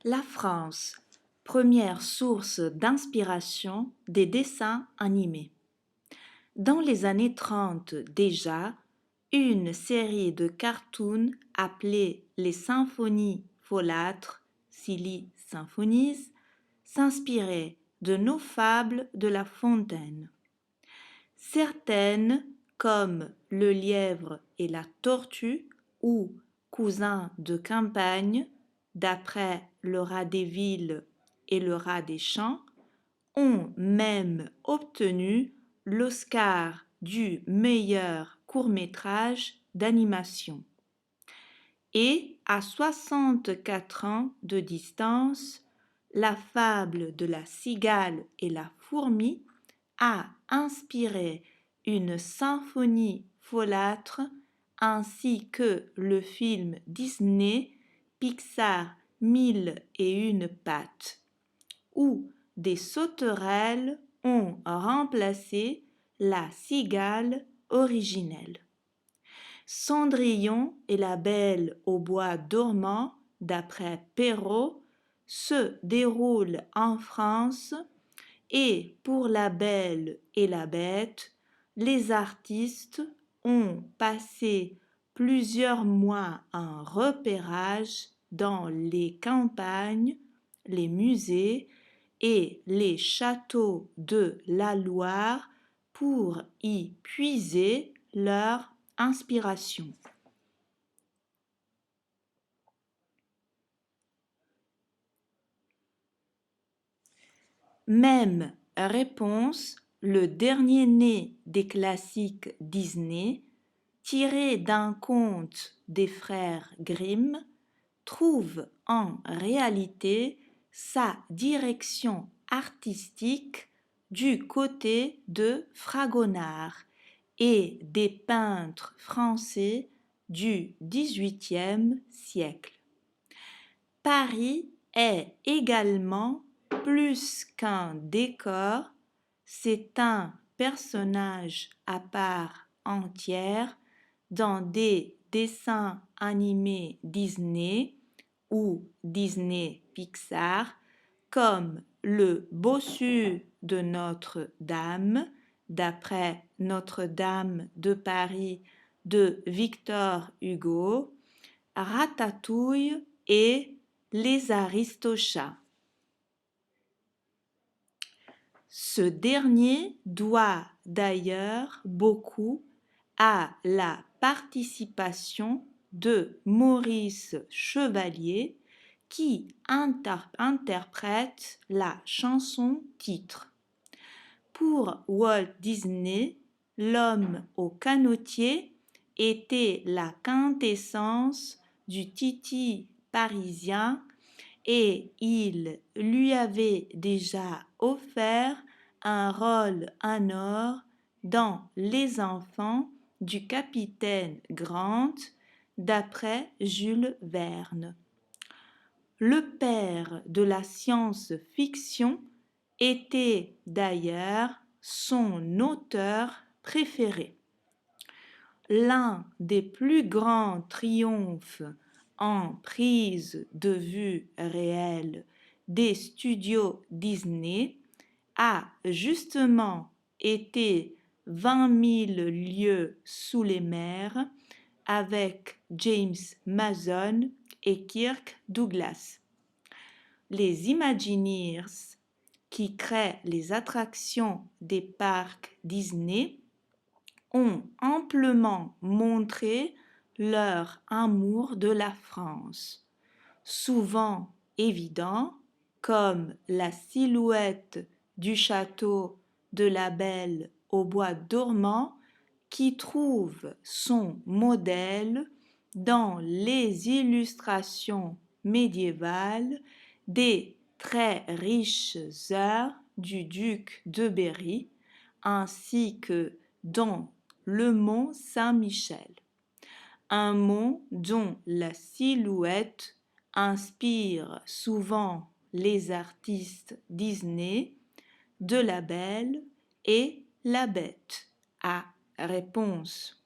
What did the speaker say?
La France, première source d'inspiration des dessins animés. Dans les années 30 déjà, une série de cartoons appelée les symphonies folâtres, Silly Symphonies, s'inspirait de nos fables de La Fontaine. Certaines, comme Le lièvre et la tortue ou Cousin de campagne, d'après Le rat des villes et Le rat des champs, ont même obtenu l'Oscar du meilleur court-métrage d'animation. Et à 64 ans de distance, la fable de la cigale et la fourmi a inspiré une symphonie folâtre ainsi que le film Disney Pixar 1001 pattes, où des sauterelles ont remplacé la cigale originelle. Cendrillon et la Belle au bois dormant, d'après Perrault, se déroule en France et pour La Belle et la Bête, les artistes ont passé plusieurs mois en repérage dans les campagnes, les musées et les châteaux de la Loire pour y puiser leur inspiration. Même réponse, le dernier-né des classiques Disney, tiré d'un conte des frères Grimm, trouve en réalité sa direction artistique du côté de Fragonard et des peintres français du XVIIIe siècle. Paris est également plus qu'un décor, c'est un personnage à part entière dans des dessins animés Disney ou Disney Pixar comme le bossu de Notre-Dame, d'après Notre-Dame de Paris de Victor Hugo, Ratatouille et les Aristochats. Ce dernier doit d'ailleurs beaucoup à la participation de Maurice Chevalier qui interprète la chanson titre. Pour Walt Disney, l'homme au canotier était la quintessence du titi parisien et il lui avait déjà offert un rôle en or dans Les enfants du capitaine Grant d'après Jules Verne. Le père de la science-fiction était d'ailleurs son auteur préféré. L'un des plus grands triomphes en prise de vue réelle des studios Disney a justement été 20 000 lieues sous les mers avec James Mason et Kirk Douglas. Les Imagineers, qui créent les attractions des parcs Disney, ont amplement montré leur amour de la France, souvent évident, comme la silhouette du château de la Belle au bois dormant qui trouve son modèle dans les illustrations médiévales des très riches heures du duc de Berry, ainsi que dans le mont Saint-Michel, un mont dont la silhouette inspire souvent les artistes Disney de La Belle et la Bête. À réponse.